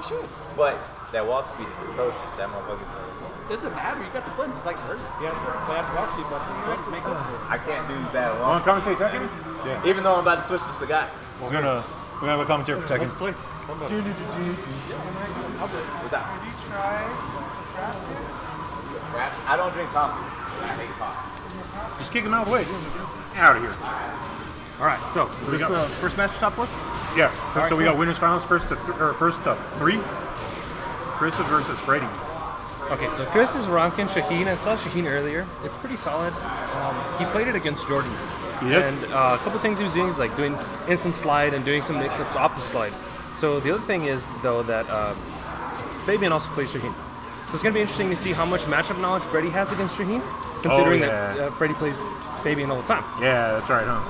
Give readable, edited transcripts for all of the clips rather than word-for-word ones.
should. But that walk speed is atrocious. That motherfucker's Doesn't matter. You got the blends. It's like hurt. He has walk speed, but let's make up for it. I can't do that Want walk. to commentate Tekken? Yeah. Even though I'm about to switch to Sagat. We're gonna have a commentary for Tekken. Let's play. What's that? Did you try Fraps? I don't drink coffee. I hate coffee. Just kick him out of the way. Out of here. All right. So is this the first match top 4? Yeah. So, right, we cool. got winners finals first to 3. Kris versus Freddy. Okay, so Kris is rocking Shaheen. I saw Shaheen earlier. It's pretty solid. He played it against Jordan. He did? And a couple things he was doing is like doing instant slide and doing some mix-ups off the slide. So the other thing is, though, that Fabian also plays Shaheen. So it's going to be interesting to see how much matchup knowledge Freddy has against Shaheen, considering that Freddy plays Fabian all the time. Yeah, that's right, huh?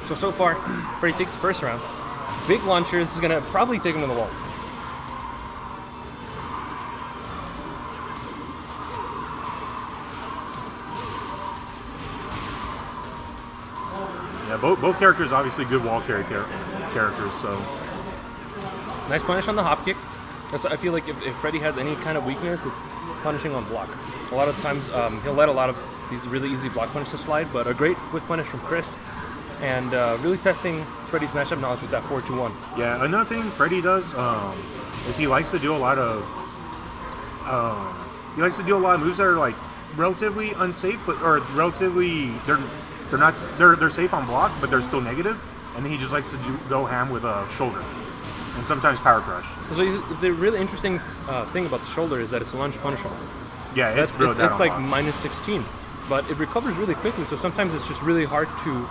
So far, Freddy takes the first round. Big launcher, this is going to probably take him to the wall. Yeah, both characters obviously good wall carry characters, so. Nice punish on the hop kick. I feel like if Freddy has any kind of weakness, it's punishing on block. A lot of times he'll let a lot of these really easy block punishes slide, but a great whiff punish from Kris, and really testing Freddy's matchup knowledge with that 4-2-1. Yeah, another thing Freddy does is he likes to do a lot of moves that are like relatively unsafe, or relatively they're safe on block, but they're still negative, and then he just likes to go ham with a shoulder. And sometimes power crush. So the really interesting thing about the shoulder is that it's lunge punishable. Yeah, it's like minus 16, but it recovers really quickly. So sometimes it's just really hard to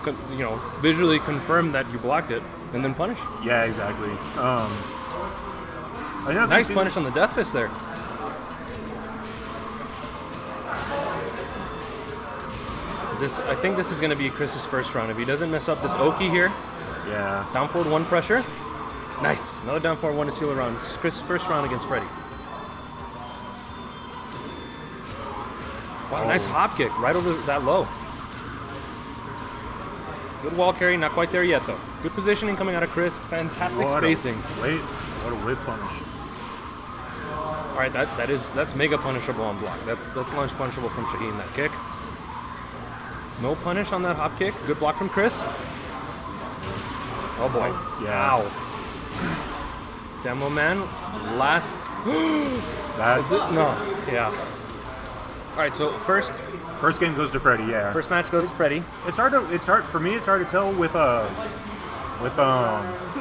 visually confirm that you blocked it and then punish. Yeah, exactly. Nice punish on the death fist there. I think this is going to be Kris's first round. If he doesn't mess up this Oki here, down forward 1 pressure. Nice. Another down forward 1 to seal the round. This is Kris's first round against Freddy. Wow, nice hop kick right over that low. Good wall carry, not quite there yet though. Good positioning coming out of Kris. Fantastic spacing. What a whip punish. All right, that's mega punishable on block. That's launch punishable from Shaheen, that kick. No punish on that hop kick. Good block from Kris. Oh boy. Yeah. Wow. Demo man. Last. That's it? No. Yeah. All right. So first game goes to Freddy. Yeah. First match goes to Freddy. It's hard to tell with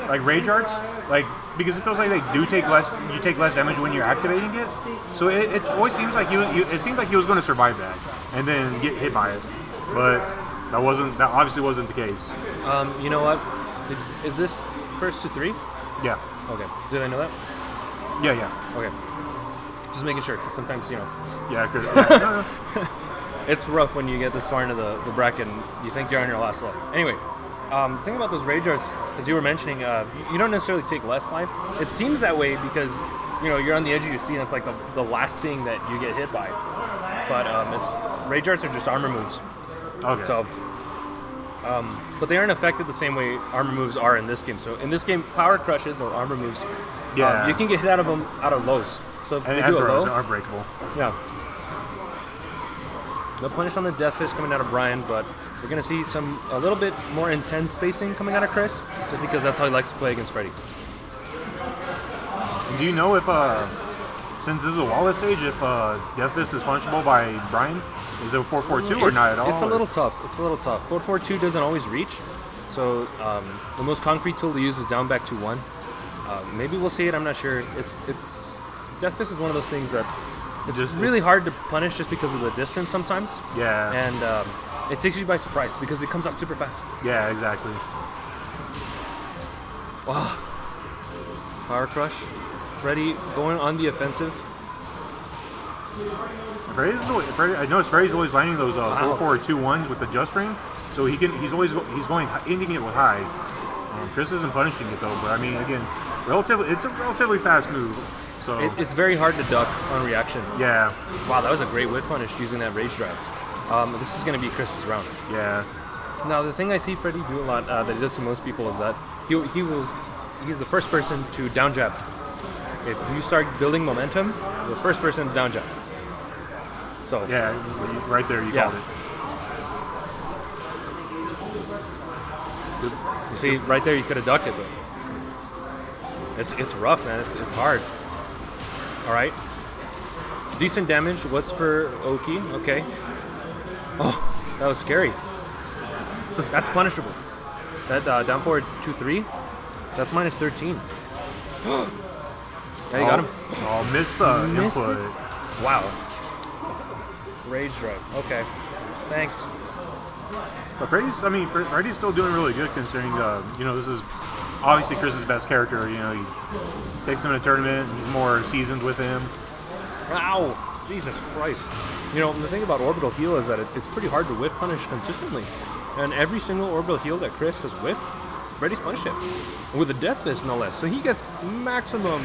like rage arts, like, because it feels like they do take less. You take less damage when you're activating it. So it always seems like it seemed like he was going to survive that and then get hit by it. But that obviously wasn't the case. You know what? Is this first to 3? Yeah. Okay. Did I know that? Yeah. Okay. Just making sure, because sometimes, Yeah, because it's rough when you get this far into the bracket and you think you're on your last life. Anyway, the thing about those rage arts, as you were mentioning, you don't necessarily take less life. It seems that way because, you're on the edge of your seat and it's like the last thing that you get hit by. But rage arts are just armor moves. Okay. So, but they aren't affected the same way armor moves are in this game. So in this game, power crushes or armor moves, you can get hit out of them out of lows. So if they do a low, are breakable. Yeah. No punish on the death fist coming out of Brian, but we're gonna see a little bit more intense spacing coming out of Kris, just because that's how he likes to play against Freddy. Do you know if since this is a wallet stage, if death fist is punishable by Brian? Is it 4-4-2 or not at all? It's a little tough. 4-4-2 doesn't always reach. So the most concrete tool to use is down back to 1. Maybe we'll see it. I'm not sure. It's Death Fist is one of those things that it's really hard to punish just because of the distance sometimes. Yeah. And it takes you by surprise because it comes out super fast. Yeah, exactly. Wow. Power crush. Freddy going on the offensive. I noticed Freddy's always landing those 4-4-2-1s with the just ring, so he's going ending it with high. Kris isn't punishing it though, but I mean, again, it's a relatively fast move. So it's very hard to duck on reaction. Yeah. Wow, that was a great whip punish using that rage drive. This is going to be Kris's round. Yeah. Now the thing I see Freddy do a lot that he does to most people is that he's the first person to down jab if you start building momentum, the first person to down jab. So Yeah, right there, you Yeah. called it. you see, right there, you could have ducked it, though. It's rough, man. It's hard. All right. Decent damage. What's for Oki? Okay. Oh, that was scary. That's punishable. That down forward 2-3. That's minus 13. Yeah, you got him. Oh, missed the Missed input. it? Wow. Rage drive. Okay. Thanks. But Freddy's still doing really good considering, this is obviously Chris's best character. You know, he takes him in a tournament, and he's more seasoned with him. Ow! Jesus Christ. You know, the thing about orbital heal is that it's pretty hard to whiff punish consistently. And every single orbital heal that Kris has whiffed, Freddy's punished it. With a death fist, no less. So he gets maximum,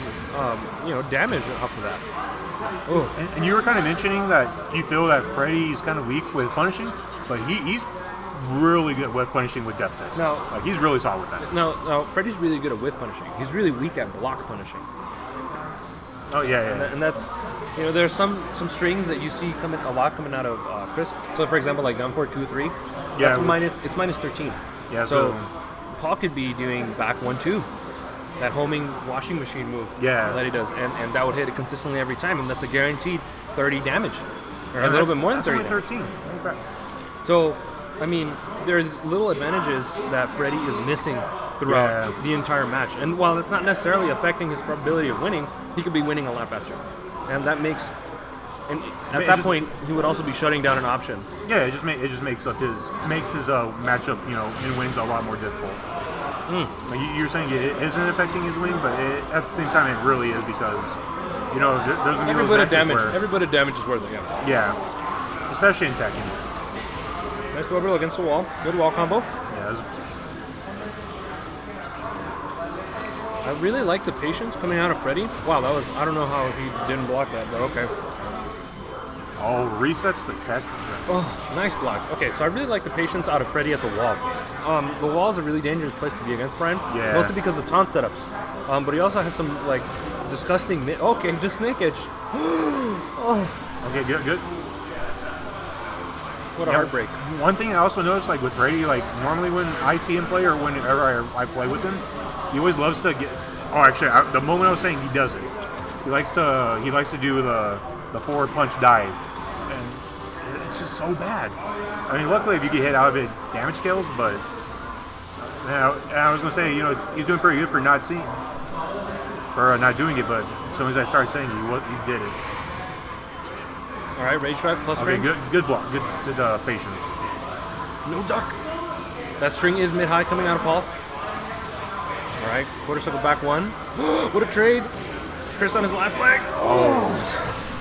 damage off of that. Oh. And you were kind of mentioning that you feel that Freddy's kind of weak with punishing, but he's really good with punishing with death fist. No. Like, he's really solid with that. No, Freddy's really good at whiff punishing. He's really weak at block punishing. Oh, yeah. And that's, there's some strings that you see coming out of Kris. So, for example, like gun 4, 2, 3. Yeah, It's minus 13. Yeah, So Paul could be doing back 1, 2. That homing washing machine move that he does. And that would hit it consistently every time. And that's a guaranteed 30 damage. Or a little bit more than 30 only damage. 13. Okay. So, there's little advantages that Freddy is missing throughout the entire match. And while it's not necessarily affecting his probability of winning, he could be winning a lot faster. And that makes... And at that point, he would also be shutting down an option. Yeah, it just makes his matchup, in wins a lot more difficult. Like you're saying it isn't affecting his win, but at the same time, it really is because there's gonna be Every those bit of matches damage. where, Every bit of damage is worth it. yeah, especially in Tekken. Nice orbital against the wall. Good wall combo. Yeah, I really like the patience coming out of Freddy. Wow, that was... I don't know how he didn't block that, but okay. resets the tech. Oh, nice block. Okay, so I really like the patience out of Freddy at the wall. The wall is a really dangerous place to be against Brian. Yeah. Mostly because of taunt setups. But he also has some, disgusting... Okay, just snake edge. Okay, good. What a heartbreak. One thing I also noticed, with Freddy, normally when I see him play or whenever I play with him, he always loves to get... Oh, actually, the moment I was saying he does it. He likes to do the forward punch dive. And it's just so bad. Luckily if you get hit out of it, damage scales, but... And I was going to say, he's doing pretty good for not seeing... For not doing it, but as soon as I started saying he did it. All right, rage drive plus Okay, range. good block. Good patience. No duck. That string is mid-high coming out of Paul. All right, quarter circle back 1. What a trade. Kris on his last leg. Oh.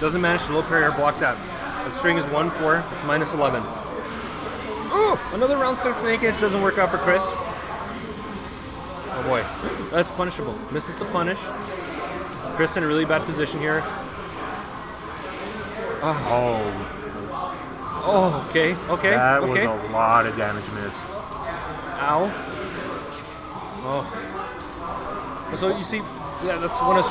Doesn't manage to low parry or block that. The string is 1-4. It's minus 11. Oh, another round start snake edge doesn't work out for Kris. Oh boy, that's punishable. Misses the punish. Kris in a really bad position here. Oh, okay. That was a lot of damage missed. Ow. Oh. So you see, that's one of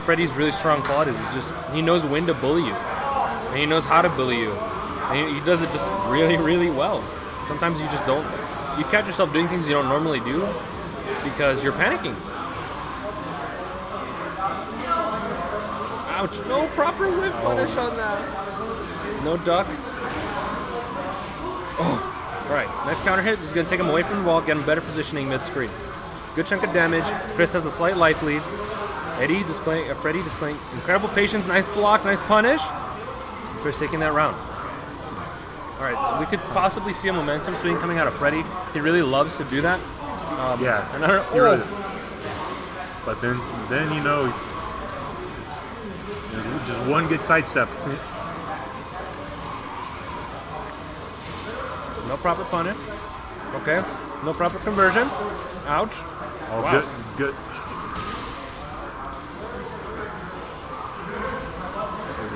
Freddy's really strong qualities. Is just he knows when to bully you, and he knows how to bully you, and he does it just really, really well. Sometimes you just don't. You catch yourself doing things you don't normally do because you're panicking. Ouch! No proper whip punish on that. No duck. Oh. All right, nice counter hit. This is gonna take him away from the wall, get him better positioning mid-screen. Good chunk of damage. Kris has a slight life lead. Freddy displaying incredible patience. Nice block, nice punish. Kris taking that round. All right, we could possibly see a momentum swing coming out of Freddy. He really loves to do that. Yeah, and I don't he really does. But then just one good sidestep. No proper punish. Okay. No proper conversion. Ouch. Oh, wow. Good.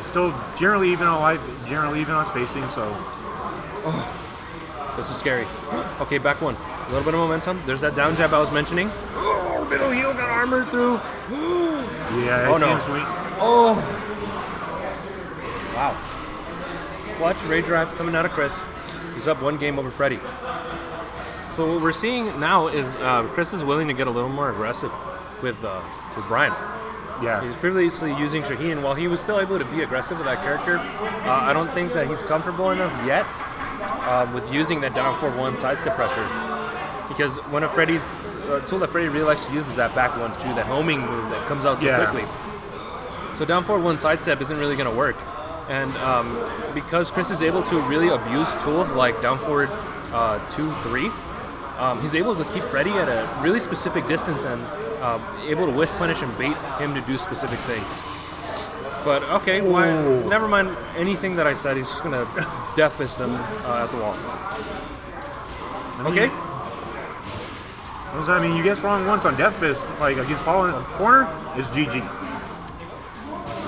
Still generally even on life, generally even on spacing, so. Oh, this is scary. Okay, back 1. A little bit of momentum. There's that down jab I was mentioning. Oh, orbital heel got armored through. Yeah, Oh, it no. seems sweet. Oh! Wow. Clutch Rage Drive coming out of Kris. He's up 1 game over Freddy. So what we're seeing now is Kris is willing to get a little more aggressive with Brian. Yeah. He's previously using Shaheen. While he was still able to be aggressive with that character, I don't think that he's comfortable enough yet with using that down forward 1 sidestep pressure. Because one of Freddy's tool that Freddy really likes to use is that back 1-2, that homing move that comes out so quickly. So down forward 1 sidestep isn't really going to work. And because Kris is able to really abuse tools like down forward 2-3, he's able to keep Freddy at a really specific distance and able to whiff punish and bait him to do specific things. But okay, never mind anything that I said. He's just gonna death fist him at the wall. Okay. I mean, you guess wrong once on Death Fist, like against Paul in the corner, is GG.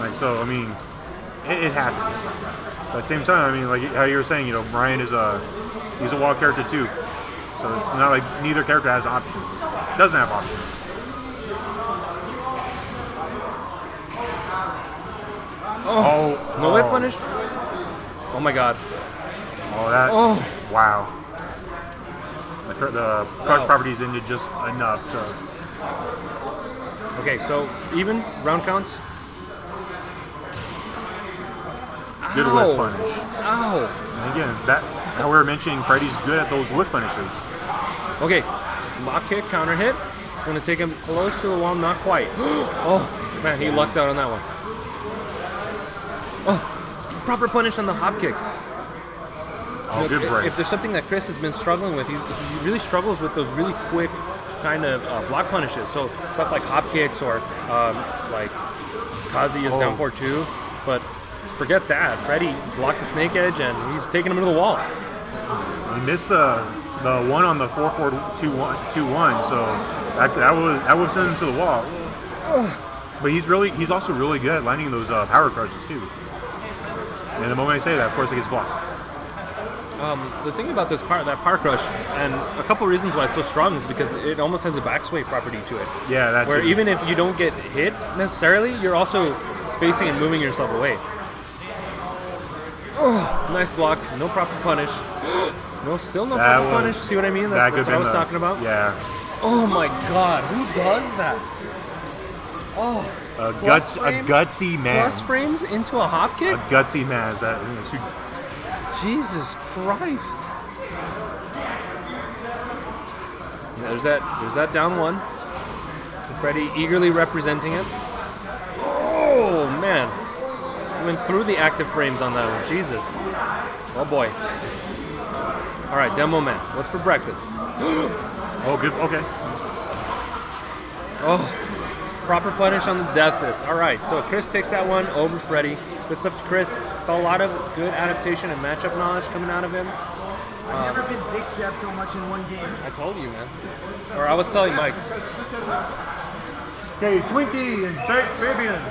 Like, so I mean, it happens. But at the same time, I mean, like how you were saying, you know, Brian is he's a wall character too. So it's not like neither character has options. Doesn't have options. Oh, no whip punish? Oh my god. Oh, that. Oh. Wow. The crush properties ended just enough to. Okay, so even round counts. Good Ow. whip punish. Ow. And again, that how we were mentioning, Freddy's good at those whip punishes. Okay, lock kick, counter hit. It's going to take him close to the wall, not quite. Oh, man, he lucked out on that one. Oh, proper punish on the hop kick. Oh, good break. If there's something that Kris has been struggling with, he really struggles with those really quick kind of block punishes. So stuff like hop kicks or like Kazi is down 4-2. But forget that. Freddy blocked the snake edge and he's taking him to the wall. He missed the one on the 4-4-2-1, so that would send him to the wall. But he's also really good at landing those power crushes too. And the moment I say that, of course, it gets blocked. The thing about that power crush, and a couple reasons why it's so strong, is because it almost has a back sway property to it. Yeah, that's where true. even if you don't get hit necessarily, you're also spacing and moving yourself away. Oh, nice block. No proper punish. Still no proper punish. See what I mean? That's what I was talking about. Yeah. Oh my god, who does that? Oh, A gutsy man. plus frames into a hop kick? A gutsy man. That's who. Jesus Christ. There's that down 1. Freddy eagerly representing it. Oh man. Went through the active frames on that one. Jesus. Oh boy. Alright, demo man. What's for breakfast? Oh, good. Okay. Oh. Proper punish on the death fist. Alright, so Kris takes that one over Freddy. Good stuff to Kris. Saw a lot of good adaptation and matchup knowledge coming out of him. I've never been dick jabbed so much in one game. I told you, man. Or I was telling Mike. Okay, Twinkie and Fabian.